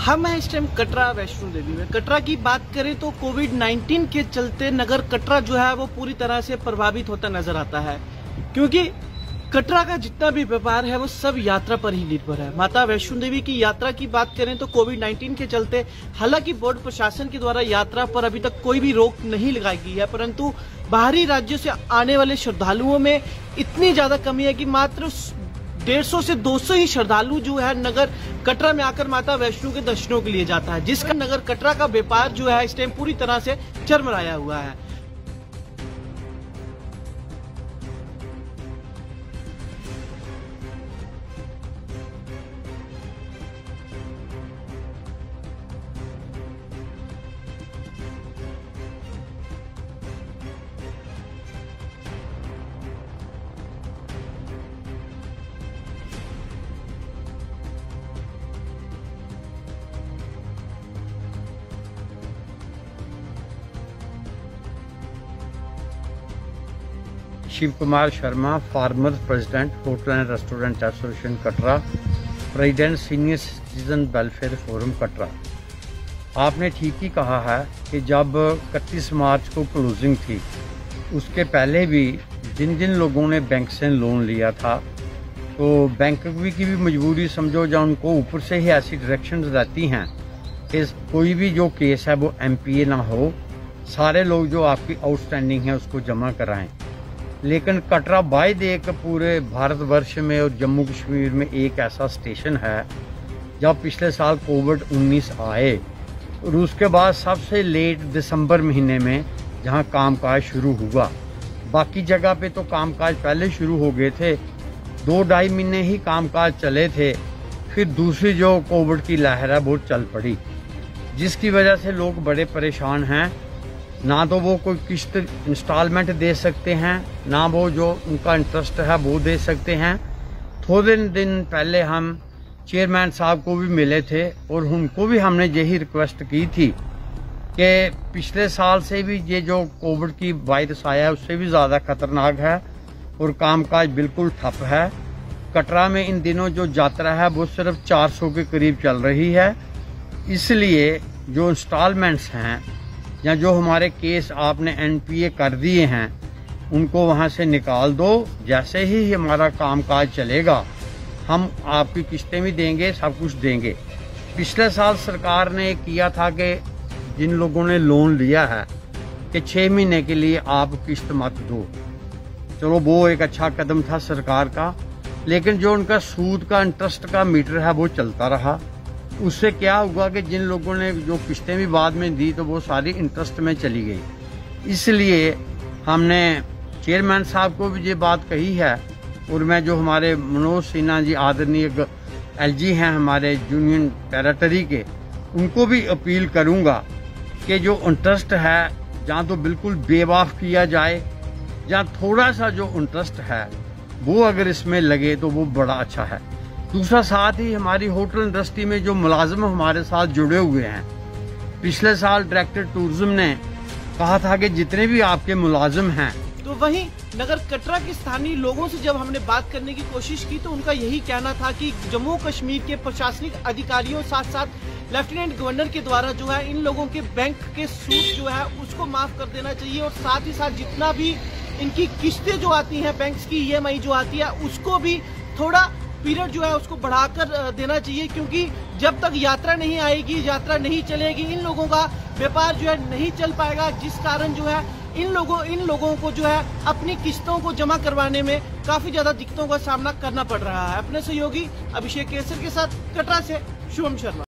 हम हैं इस टाइम कटरा वैष्णो देवी में। कटरा की बात करें तो कोविड-19 के चलते नगर कटरा जो है वो पूरी तरह से प्रभावित होता नजर आता है, क्योंकि कटरा का जितना भी व्यापार है वो सब यात्रा पर ही निर्भर है। माता वैष्णो देवी की यात्रा की बात करें तो कोविड-19 के चलते हालांकि बोर्ड प्रशासन के द्वारा यात्रा पर अभी तक कोई भी रोक नहीं लगाई गई है, परंतु बाहरी राज्यों से आने वाले श्रद्धालुओं में इतनी ज्यादा कमी है कि मात्र 150 से 200 ही श्रद्धालु जो है नगर कटरा में आकर माता वैष्णो के दर्शनों के लिए जाता है, जिसका नगर कटरा का व्यापार जो है इस टाइम पूरी तरह से चरमराया हुआ है। Shiv Kumar Sharma, former president hotel and restaurant association Katra, president senior citizen welfare forum Katra. आपने ठीक ही कहा है कि जब 31 मार्च को क्लोजिंग थी, उसके पहले भी जिन जिन लोगों ने बैंक से लोन लिया था, तो बैंक की भी मजबूरी समझो या उनको ऊपर से ही ऐसी डायरेक्शंस रहती हैं कि कोई भी जो केस है वो एमपीए ना हो, सारे लोग जो आपकी आउटस्टैंडिंग है उसको जमा कराएं। लेकिन कटरा बाय एक पूरे भारतवर्ष में और जम्मू कश्मीर में एक ऐसा स्टेशन है जब पिछले साल कोविड-19 आए और उसके बाद सबसे लेट दिसंबर महीने में जहां कामकाज शुरू हुआ। बाकी जगह पे तो कामकाज पहले शुरू हो गए थे, 2-2.5 महीने ही कामकाज चले थे, फिर दूसरी जो कोविड की लहर है वो चल पड़ी, जिसकी वजह से लोग बड़े परेशान हैं। ना तो वो कोई किस्त इंस्टॉलमेंट दे सकते हैं, ना वो जो उनका इंटरेस्ट है वो दे सकते हैं। थोड़े दिन पहले हम चेयरमैन साहब को भी मिले थे और उनको भी हमने यही रिक्वेस्ट की थी कि पिछले साल से भी ये जो कोविड की वायरस आया है उससे भी ज़्यादा खतरनाक है और कामकाज बिल्कुल ठप है। कटरा में इन दिनों जो यात्रा है वो सिर्फ 400 के करीब चल रही है, इसलिए जो इंस्टॉलमेंट्स हैं या जो हमारे केस आपने एनपीए कर दिए हैं उनको वहां से निकाल दो। जैसे ही हमारा कामकाज चलेगा हम आपकी किस्तें भी देंगे, सब कुछ देंगे। पिछले साल सरकार ने किया था कि जिन लोगों ने लोन लिया है कि 6 महीने के लिए आप किस्त मत दो, चलो वो एक अच्छा कदम था सरकार का, लेकिन जो उनका सूद का इंटरेस्ट का मीटर है वो चलता रहा। उससे क्या हुआ कि जिन लोगों ने जो किस्तें भी बाद में दी तो वो सारी इंटरेस्ट में चली गई। इसलिए हमने चेयरमैन साहब को भी ये बात कही है और मैं जो हमारे मनोज सिन्हा जी आदरणीय एलजी हैं हमारे यूनियन टेरिटरी के, उनको भी अपील करूंगा कि जो इंटरेस्ट है जहाँ तो बिल्कुल बेवाफ किया जाए, जहाँ थोड़ा सा जो इंटरेस्ट है वो अगर इसमें लगे तो वो बड़ा अच्छा है। दूसरा, साथ ही हमारी होटल इंडस्ट्री में जो मुलाजिम हमारे साथ जुड़े हुए हैं, पिछले साल डायरेक्टर टूरिज्म ने कहा था कि जितने भी आपके मुलाजिम हैं, तो वहीं नगर कटरा के स्थानीय लोगों से जब हमने बात करने की कोशिश की तो उनका यही कहना था कि जम्मू कश्मीर के प्रशासनिक अधिकारियों साथ साथ लेफ्टिनेंट गवर्नर के द्वारा जो है इन लोगों के बैंक के सूद जो है उसको माफ कर देना चाहिए और साथ ही साथ जितना भी इनकी किस्तें जो आती हैं बैंक की ईएमआई जो आती है उसको भी थोड़ा पीरियड जो है उसको बढ़ाकर देना चाहिए, क्योंकि जब तक यात्रा नहीं आएगी, यात्रा नहीं चलेगी, इन लोगों का व्यापार जो है नहीं चल पाएगा, जिस कारण जो है इन लोगों को जो है अपनी किस्तों को जमा करवाने में काफी ज्यादा दिक्कतों का सामना करना पड़ रहा है। अपने सहयोगी अभिषेक केसर के साथ कटरा से शुभम शर्मा।